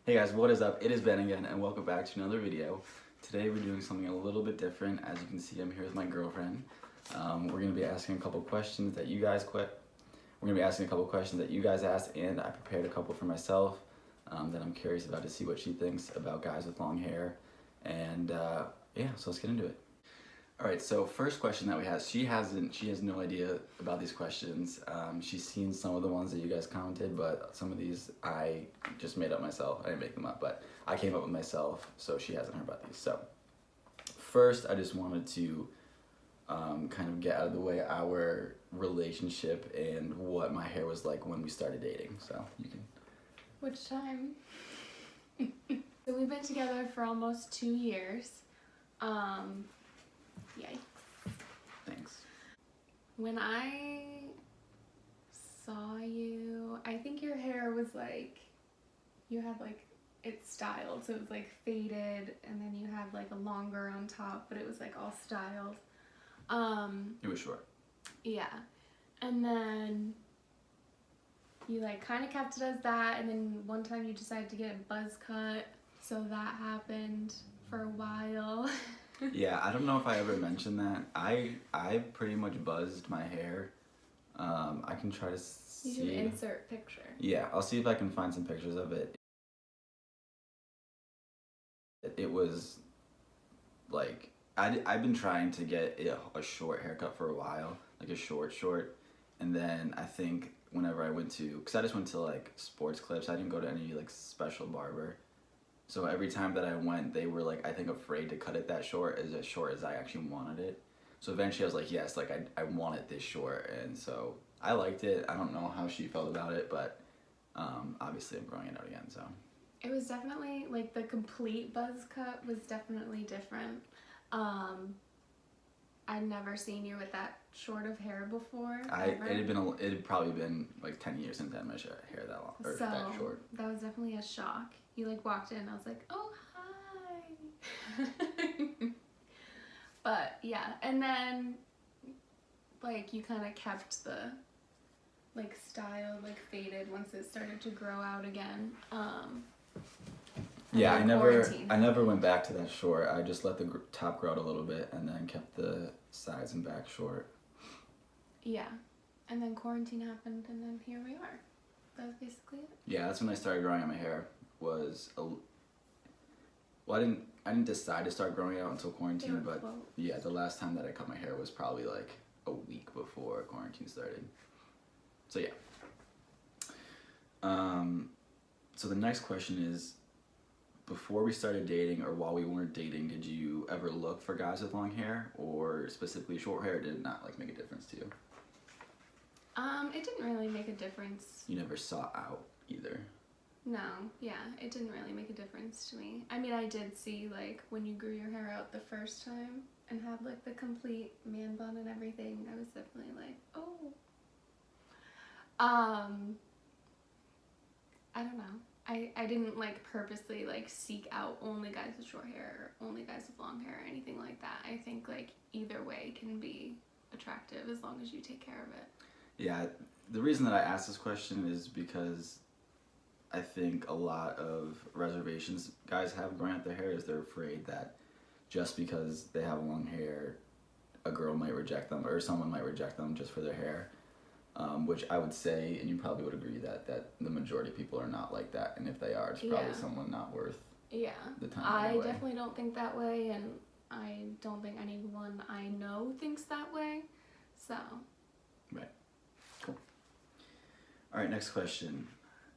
Hey guys, what is up? It is Ben again, and welcome back to another video. Today we're doing something a little bit different. As you can see, I'm here with my girlfriend. We're gonna be asking a couple questions that you guys asked, and I prepared a couple for myself that I'm curious about to see what she thinks about guys with long hair. And yeah, so let's get into it. All right, so first question that we have, she has no idea about these questions. She's seen some of the ones that you guys commented, but some of these I just made up myself. I didn't make them up, but I came up with myself, so she hasn't heard about these. So first, I just wanted to kind of get out of the way our relationship and what my hair was like when we started dating. So you can. Which time? So we've been together for almost 2 years. Yay. Thanks. When I saw you, I think your hair was like, you had like, it styled. So it was like faded, and then you had like a longer on top, but it was like all styled. It was short. Yeah. And then you like kind of kept it as that, and then one time you decided to get a buzz cut, so that happened for a while. Yeah, I don't know if I ever mentioned that. I pretty much buzzed my hair. I can try to see. You should insert picture. Yeah, I'll see if I can find some pictures of it. It was like I've been trying to get a short haircut for a while, like a short, and then I think whenever I went to, because I just went to like sports clips, I didn't go to any like special barber. So every time that I went, they were like, I think afraid to cut it that short as I actually wanted it. So eventually I was like, yes, like I want it this short. And so I liked it. I don't know how she felt about it, but obviously I'm growing it out again, so. It was definitely, like, the complete buzz cut was definitely different. I'd never seen you with that short of hair before. It had probably been like 10 years since I had my hair that long, or so that short. That was definitely a shock. You like walked in, I was like, oh, hi. But yeah, and then like you kind of kept the like style, like faded once it started to grow out again. Yeah, I never went back to that short. I just let the top grow out a little bit and then kept the sides and back short. Yeah, and then quarantine happened, and then here we are. That was basically it. Yeah, that's when I started growing out my hair. I didn't decide to start growing out until quarantine, but yeah, the last time that I cut my hair was probably like a week before quarantine started. So yeah. So the next question is, before we started dating or while we weren't dating, did you ever look for guys with long hair or specifically short hair? Or did it not like make a difference to you? It didn't really make a difference. You never sought out either? No, yeah, it didn't really make a difference to me. I mean, I did see, like, when you grew your hair out the first time and had, like, the complete man bun and everything, I was definitely like, oh. I don't know. I didn't, like, purposely, like, seek out only guys with short hair or only guys with long hair or anything like that. I think, like, either way can be attractive as long as you take care of it. Yeah, the reason that I asked this question is because I think a lot of reservations guys have growing out their hair is they're afraid that just because they have long hair, a girl might reject them or someone might reject them just for their hair. Which I would say, and you probably would agree that the majority of people are not like that, and if they are, it's probably someone not worth the time. I definitely don't think that way, and I don't think anyone I know thinks that way, so. Right. Cool. All right, next question.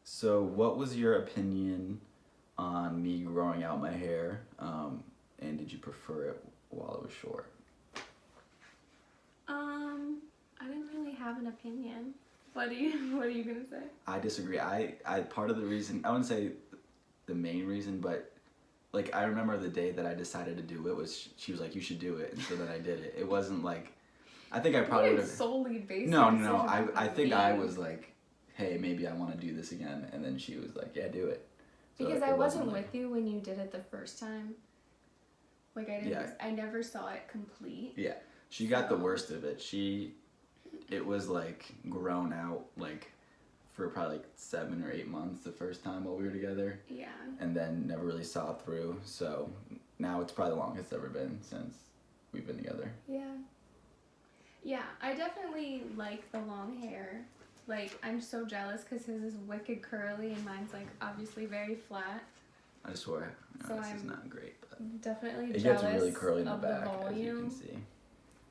So what was your opinion on me growing out my hair, and did you prefer it while it was short? I didn't really have an opinion. What are you gonna say? I disagree. I part of the reason, I wouldn't say the main reason, but like I remember the day that I decided to do it was she was like, you should do it, and so then I did it. It wasn't like, I think I probably would have solely based. No. I think I was like, hey, maybe I want to do this again, and then she was like, yeah, do it. So because I wasn't with you when you did it the first time. Like I didn't. Yeah. I never saw it complete. Yeah, she got the worst of it. It was like grown out like for probably like 7 or 8 months the first time while we were together. Yeah. And then never really saw it through. So now it's probably the longest it's ever been since we've been together. Yeah. Yeah, I definitely like the long hair. Like, I'm so jealous because his is wicked curly and mine's like obviously very flat. I swear, So this is I'm not great. But definitely it jealous gets really curly in the of back, the as you volume. can see.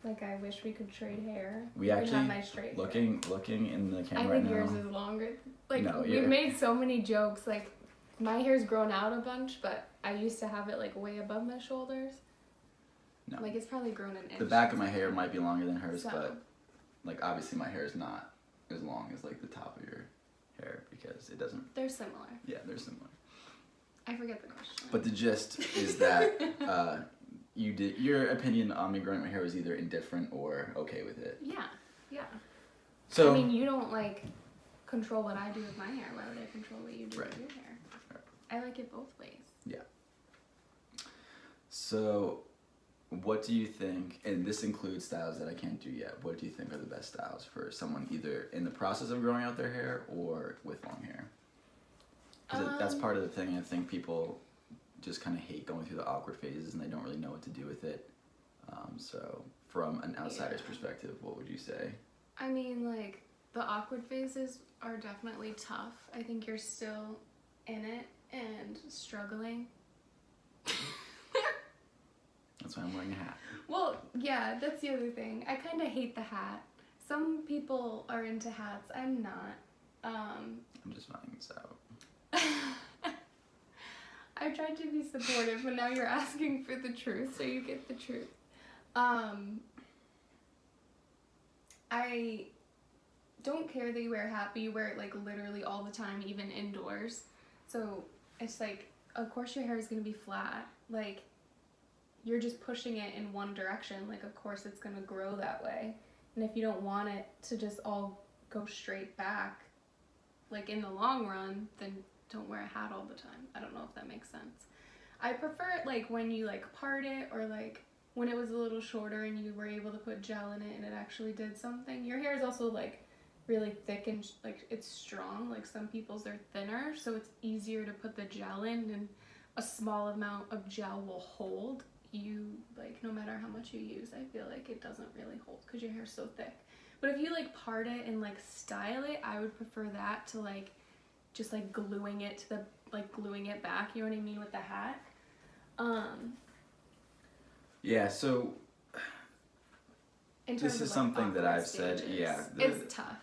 Like, I wish we could trade hair. We You can actually, have my straight looking in the hair. camera I right think now. yours is longer. Like, No, we've made so many jokes. Like, my hair's grown out a bunch, but I used to have it like way above my shoulders. No. Like, it's probably grown an inch. The back of my hair might be longer than hers, So. but like obviously my hair is not as long as like the top of your hair because it doesn't. They're similar. Yeah, they're similar. I forget the question. But the gist is that your opinion on me growing my hair was either indifferent or okay with it. Yeah, yeah. So I mean, you don't like control what I do with my hair. Why would I control what you do with your hair? Right. I like it both ways. Yeah. So, what do you think, and this includes styles that I can't do yet, what do you think are the best styles for someone either in the process of growing out their hair or with long hair? Because that's part of the thing. I think people just kind of hate going through the awkward phases and they don't really know what to do with it. So, from an outsider's perspective, what would you say? I mean, like, the awkward phases are definitely tough. I think you're still in it and struggling. That's why I'm wearing a hat. Well, yeah, that's the other thing. I kind of hate the hat. Some people are into hats. I'm not. I'm just finding this out. I tried to be supportive, but now you're asking for the truth, so you get the truth. I don't care that you wear a hat, but you wear it like literally all the time, even indoors. So it's like, of course your hair is gonna be flat. Like, you're just pushing it in one direction. Like, of course it's gonna grow that way. And if you don't want it to just all go straight back, like in the long run, then don't wear a hat all the time. I don't know if that makes sense. I prefer it like when you like part it, or like when it was a little shorter and you were able to put gel in it and it actually did something. Your hair is also like really thick and like it's strong. Like some people's are thinner, so it's easier to put the gel in, and a small amount of gel will hold you, like no matter how much you use. I feel like it doesn't really hold because your hair's so thick. But if you like part it and like style it, I would prefer that to like just like gluing it to the, like gluing it back, you know what I mean, with the hat. Yeah, so In terms this is of, like, something that awkward I've said, stages. yeah. It's tough.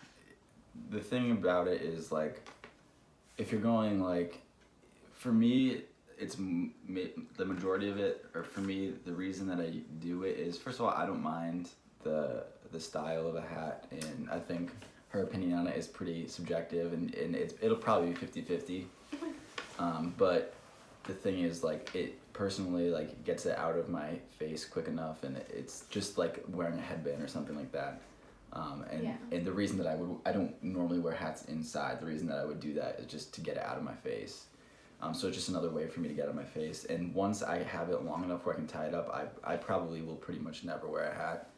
The thing about it is like, if you're going like, for me, it's the majority of it, or for me, the reason that I do it is, first of all, I don't mind the style of a hat, and I think her opinion on it is pretty subjective, and it'll probably be 50-50. But the thing is, like, it personally like gets it out of my face quick enough, and it's just like wearing a headband or something like that. And the reason that I don't normally wear hats inside, the reason that I would do that is just to get it out of my face. So it's just another way for me to get out of my face. And once I have it long enough where I can tie it up, I probably will pretty much never wear a hat.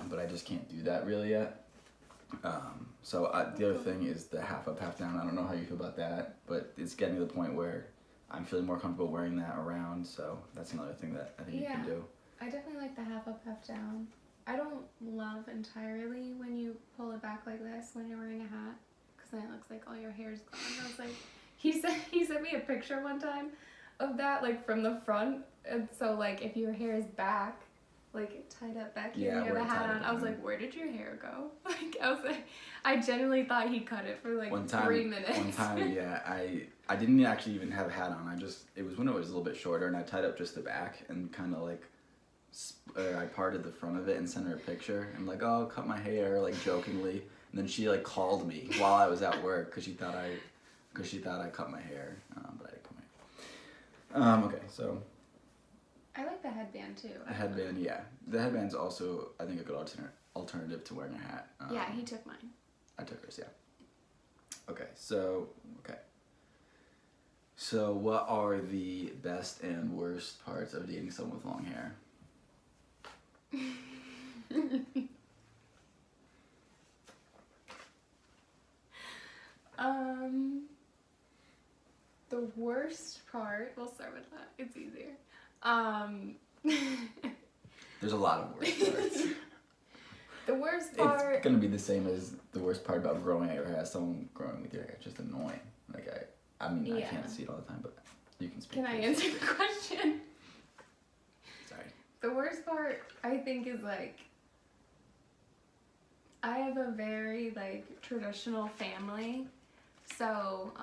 But I just can't do that really yet. The other thing is the half up, half down. I don't know how you feel about that, but it's getting to the point where I'm feeling more comfortable wearing that around. So that's another thing that I think you can do. I definitely like the half up, half down. I don't love entirely when you pull it back like this when you're wearing a hat, because then it looks like all your hair's gone. I was like, he sent me a picture one time of that, like from the front, and so like if your hair is back, like tied up back here, and you have a hat on, I was like, where did your hair go? Like, I was like, I genuinely thought he cut it for like 3 minutes. One time, yeah, I didn't actually even have a hat on. It was when it was a little bit shorter, and I tied up just the back and kind of like, I parted the front of it and sent her a picture. I'm like, oh, cut my hair, like jokingly. And then she like called me while I was at work because she thought I cut my hair, but I didn't cut my hair. Okay, so. I like the headband too. The headband, yeah. The headband's also, I think, a good alternative to wearing a hat. Yeah, he took mine. I took hers, yeah. Okay. So what are the best and worst parts of dating someone with long hair? The worst part, we'll start with that. It's easier. There's a lot of worst parts. The worst part. It's gonna be the same as the worst part about growing hair. Has someone growing with your hair. It's just annoying. Like I mean, I can't see it all the time, but you can speak. Can I answer the question? Sorry. The worst part, I think, is like, I have a very like traditional family, so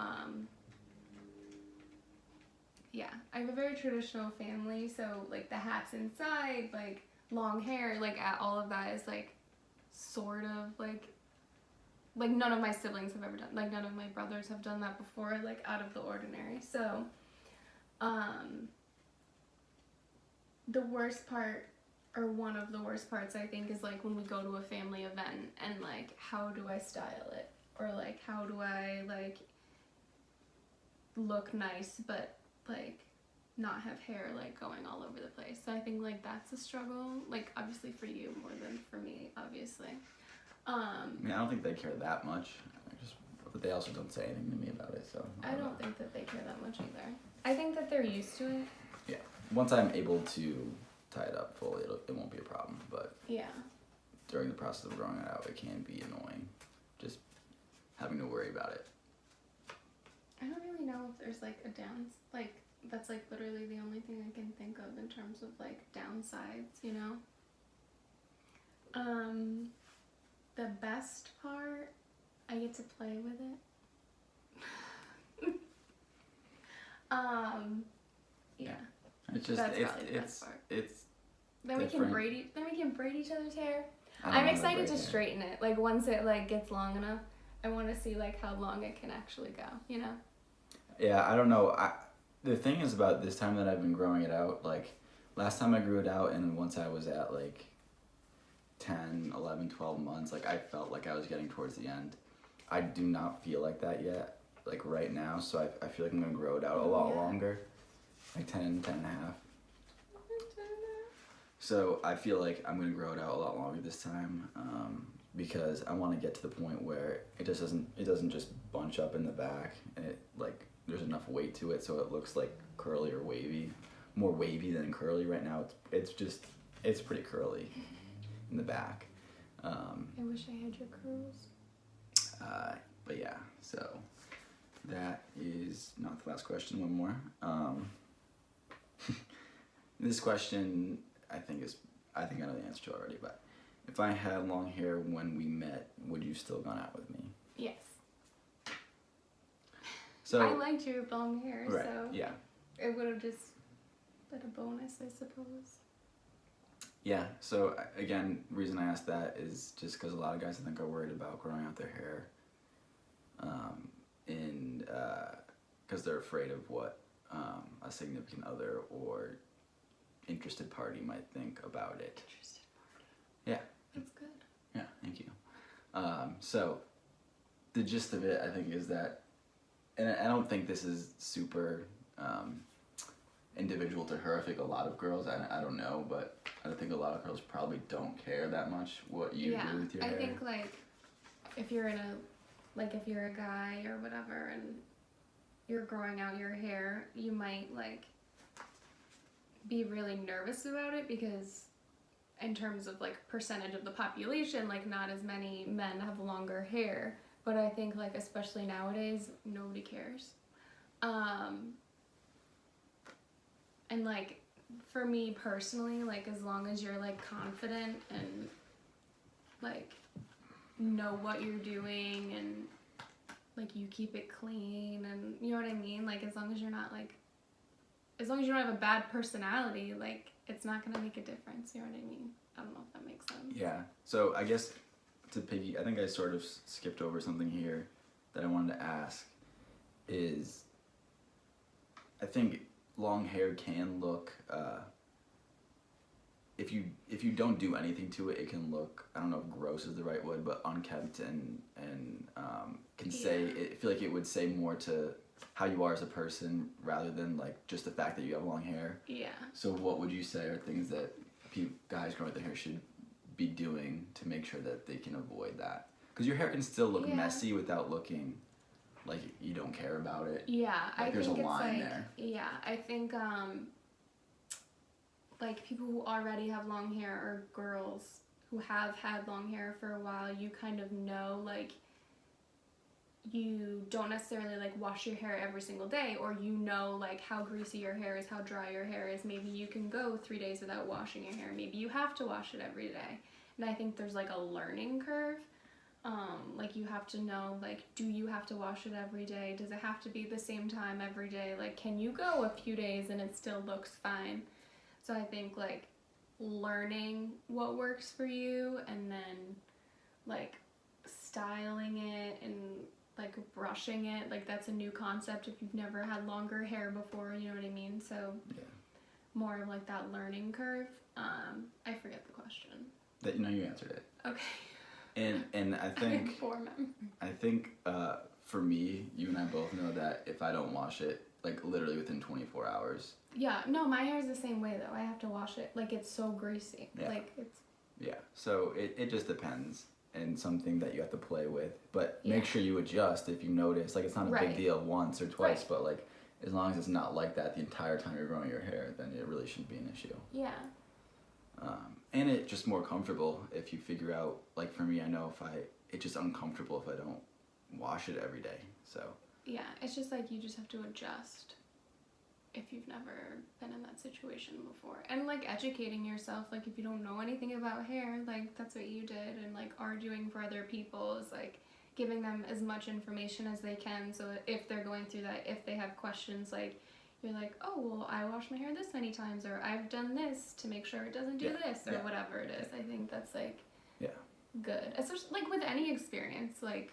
yeah, I have a very traditional family, so like the hats inside, like long hair, like all of that is like sort of like none of my siblings have ever done, like none of my brothers have done that before, like out of the ordinary. So the worst part, or one of the worst parts, I think, is like when we go to a family event and like how do I style it, or like how do I like look nice but like not have hair like going all over the place. So I think like that's a struggle, like obviously for you more than for me, obviously. I mean, I don't think they care that much. But they also don't say anything to me about it, so. I don't think that they care that much either. I think that they're used to it. Yeah. Once I'm able to tie it up fully, it won't be a problem. But yeah, during the process of growing it out, it can be annoying, just having to worry about it. I don't really know if there's like a like that's like literally the only thing I can think of in terms of like downsides, you know. The best part, I get to play with it. Yeah. It's just That's probably the best part. It's then we different. can braid each other's hair. I don't I'm know how excited to braid hair. straighten it. Like once it like gets long enough, I want to see like how long it can actually go, you know? Yeah, I don't know. The thing is about this time that I've been growing it out, like last time I grew it out and once I was at like 10, 11, 12 months, like I felt like I was getting towards the end. I do not feel like that yet, like right now, so I feel like I'm going to grow it out a lot longer, like 10, 10 and a half. So I feel like I'm going to grow it out a lot longer this time, because I want to get to the point where it doesn't just bunch up in the back, and it like there's enough weight to it so it looks like curly or wavy, more wavy than curly. Right now it's pretty curly in the back. I wish I had your curls. But yeah, so that is not the last question. One more. This question I think I know the answer to already, but if I had long hair when we met, would you still gone out with me? Yes. So I liked your long hair, right, so yeah. It would have just been a bonus, I suppose. Yeah, so again, reason I asked that is just because a lot of guys I think are worried about growing out their hair, because they're afraid of what a significant other or interested party might think about it. Interested party. Yeah. That's good. Yeah, thank you. So the gist of it, I think, is that, and I don't think this is super individual to her. I think a lot of girls, I don't know, but I think a lot of girls probably don't care that much what you do with your hair. I think like if you're a guy or whatever and you're growing out your hair, you might like be really nervous about it because in terms of like percentage of the population, like not as many men have longer hair, but I think like especially nowadays nobody cares. And like for me personally, like as long as you're like confident and like know what you're doing and like you keep it clean and you know what I mean, like as long as you don't have a bad personality, like it's not gonna make a difference, you know what I mean? I don't know if that makes sense. Yeah, so I guess I think I sort of skipped over something here that I wanted to ask is, I think long hair can look, if you don't do anything to it, it can look, I don't know if gross is the right word, but unkempt and can say, I feel like it would say more to how you are as a person rather than like just the fact that you have long hair. Yeah. So what would you say are things that guys growing their hair should be doing to make sure that they can avoid that? Because your hair can still look messy without looking like you don't care about it. Yeah, Like, I there's think a it's line like, there. yeah, I think like people who already have long hair or girls who have had long hair for a while, you kind of know, like, you don't necessarily like wash your hair every single day, or you know like how greasy your hair is, how dry your hair is. Maybe you can go 3 days without washing your hair. Maybe you have to wash it every day. And I think there's like a learning curve. Like you have to know, like, do you have to wash it every day? Does it have to be the same time every day? Like, can you go a few days and it still looks fine? So I think like learning what works for you, and then like styling it and like brushing it, like that's a new concept if you've never had longer hair before, you know what I mean? So Yeah. more of like that learning curve. I forget the question. That, you answered it. Okay. And I think Poor mem. I think for me, you and I both know that if I don't wash it, like literally within 24 hours. Yeah, no, my hair is the same way though. I have to wash it. Like it's so greasy. Yeah. Like it's. Yeah. So it just depends, and something that you have to play with. But Yeah. make sure you adjust if you notice. Like, it's not a Right. big deal once or twice, Right. but like as long as it's not like that the entire time you're growing your hair, then it really shouldn't be an issue. Yeah. And it's just more comfortable if you figure out, like for me, I know it's just uncomfortable if I don't wash it every day. So Yeah, it's just like you just have to adjust if you've never been in that situation before. And like educating yourself, like if you don't know anything about hair, like that's what you did, and like arguing for other people is like giving them as much information as they can, so that if they're going through that, if they have questions, like you're like, oh well, I wash my hair this many times, or I've done this to make sure it doesn't do this, or whatever it is. I think that's like good, especially like with any experience. Like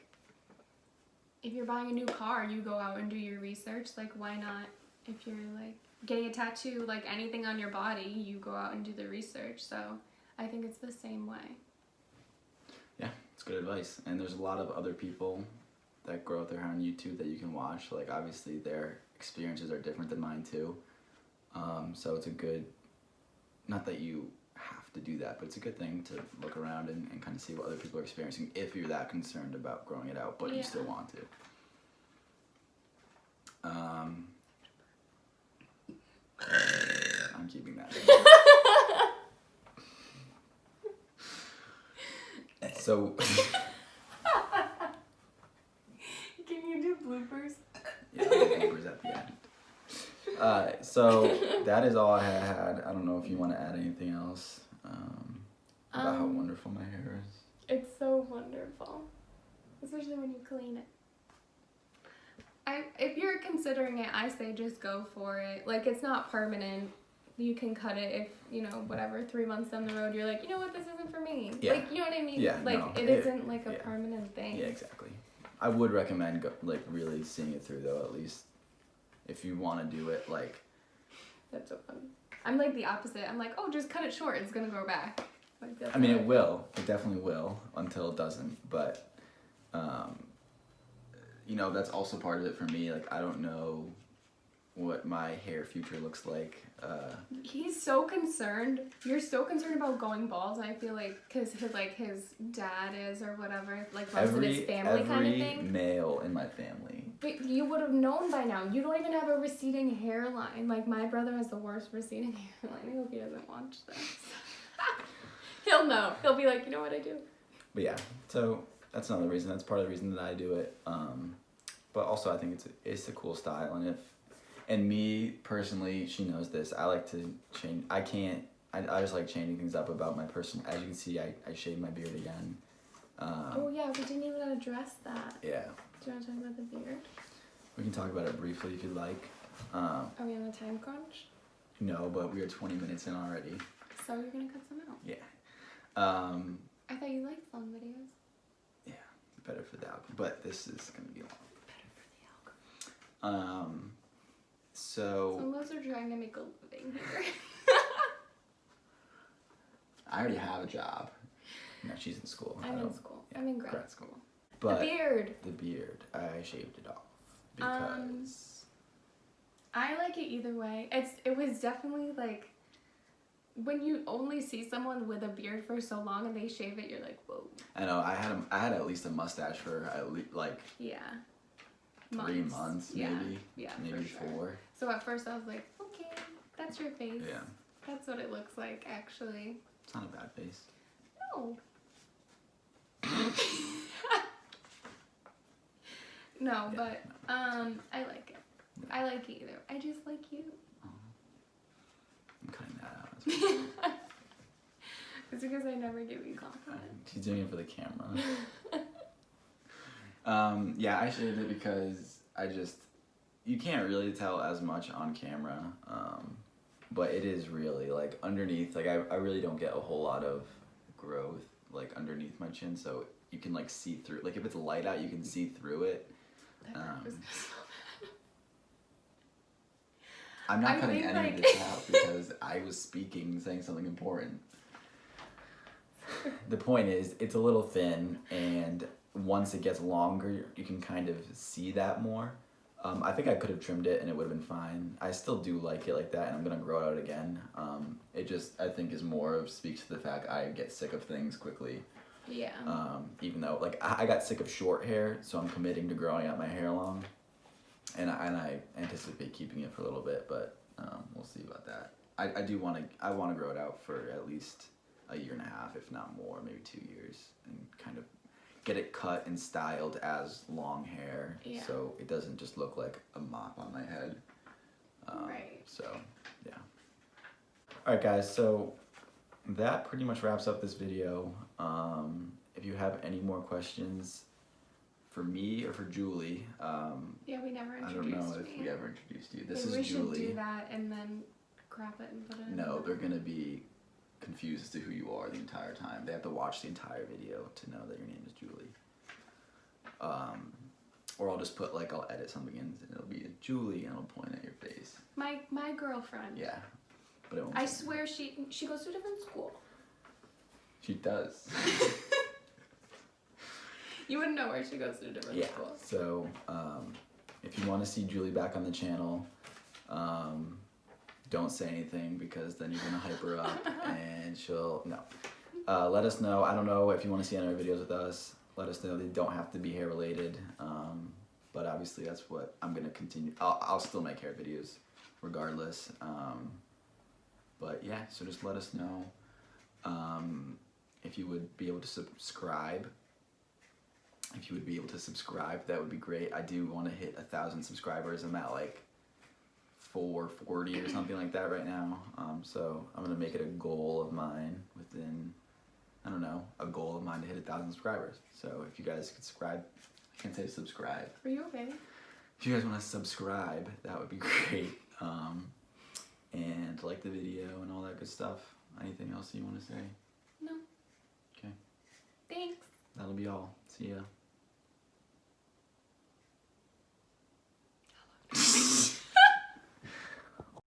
if you're buying a new car, you go out and do your research. Like why not if you're like getting a tattoo, like anything on your body, you go out and do the research. So I think it's the same way. yeah, it's good advice. And there's a lot of other people that grow out their hair on YouTube that you can watch. Like obviously their experiences are different than mine too. So it's a good, not that you have to do that, but it's a good thing to look around and kind of see what other people are experiencing if you're that concerned about growing it out, but you still want to. I'm keeping that. So Can you do bloopers? yeah, I'll do bloopers at the end. So that is all I had. I don't know if you want to add anything else about how wonderful my hair is. It's so wonderful, especially when you clean it. If you're considering it, I say just go for it. Like it's not permanent. You can cut it if, you know, whatever, 3 months down the road, you're like, you know what, this isn't for me. Yeah. Like, you know what I mean? Yeah, like, no, it isn't like a permanent thing. Yeah, exactly. I would recommend like really seeing it through though, at least if you want to do it. Like, that's so funny. I'm like the opposite. I'm like, oh, just cut it short. It's gonna grow back. Like, I mean, it will. It definitely will until it doesn't. But, you know, that's also part of it for me. Like, I don't know what my hair future looks like. He's so concerned. You're so concerned about going bald. I feel like because his dad is or whatever, like runs in his family kind of thing. Every male in my family. But you would have known by now. You don't even have a receding hairline. Like my brother has the worst receding hairline. I hope he doesn't watch this. He'll know. He'll be like, you know what I do. But yeah, so that's another reason. That's part of the reason that I do it. But also I think it's a cool style, and me personally, she knows this. I like to change. I just like changing things up about my person. As you can see, I shaved my beard again. Oh yeah, we didn't even address that. Yeah. Do you want to talk about the beard? We can talk about it briefly if you'd like. Are we on a time crunch? No, but we are 20 minutes in already. So you're gonna cut some out? Yeah. I thought you liked long videos. Yeah, better for the algorithm. But this is gonna be long. Better for the algorithm. So Some of us are trying to make a living here. I already have a job. No, she's in school. I'm in school. Yeah, I'm in grad school. But the beard. The beard. I shaved it off because I like it either way. It was definitely like when you only see someone with a beard for so long and they shave it, you're like, whoa. I know. I had at least a mustache for like yeah. 3 months, Yeah. maybe. Yeah, Maybe for sure. 4. So at first I was like, okay, that's your face. Yeah. That's what it looks like, actually. It's not a bad face. No. No, Yeah, but I like it. Yeah. I like it either. I just like you. I'm cutting that out. It's because I never give you compliments. She's doing it for the camera. Yeah, I shaved it because you can't really tell as much on camera, but it is really, like, underneath, like, I really don't get a whole lot of growth, like, underneath my chin, so you can, like, see through, like, if it's light out, you can see through it. That part was so bad. I'm not I cutting think, any of like- this out because I was speaking, saying something important. The point is, it's a little thin, and once it gets longer, you can kind of see that more. I think I could have trimmed it and it would have been fine. I still do like it like that, and I'm gonna grow it out again. It just, I think, is more of speaks to the fact I get sick of things quickly. Yeah. Even though, like, I got sick of short hair, so I'm committing to growing out my hair long, and I anticipate keeping it for a little bit, but we'll see about that. I want to grow it out for at least a year and a half, if not more, maybe 2 years, and kind of get it cut and styled as long hair, Yeah. so it doesn't just look like a mop on my head. Right. So, yeah. All right, guys. So that pretty much wraps up this video. If you have any more questions for me or for Julie, Yeah, we never I don't introduced know if me. we ever introduced you. This Maybe is we Julie. should do that and then crop it and put it in. No, they're gonna be confused as to who you are the entire time. They have to watch the entire video to know that your name is Julie. Or I'll just put, like, I'll edit something in and it'll be Julie and I'll point at your face. My girlfriend. Yeah, but it won't. I say- swear she goes to a different school. She does. You wouldn't know where she goes to a different Yeah. school. So, if you want to see Julie back on the channel, don't say anything because then you're gonna hype her up and she'll no. Let us know. I don't know if you want to see any other videos with us. Let us know. They don't have to be hair related, but obviously that's what I'm gonna continue. I'll still make hair videos regardless. But yeah, so just let us know if you would be able to subscribe. If you would be able to subscribe, that would be great. I do want to hit 1,000 subscribers. I'm at like 440 or something like that right now. So I'm gonna make it a goal of mine within, I don't know, a goal of mine to hit 1,000 subscribers. So if you guys could subscribe, I can't say subscribe. Are you okay? If you guys want to subscribe, that would be great. And like the video and all that good stuff. Anything else you want to say? No. Okay. Thanks. That'll be all. See ya.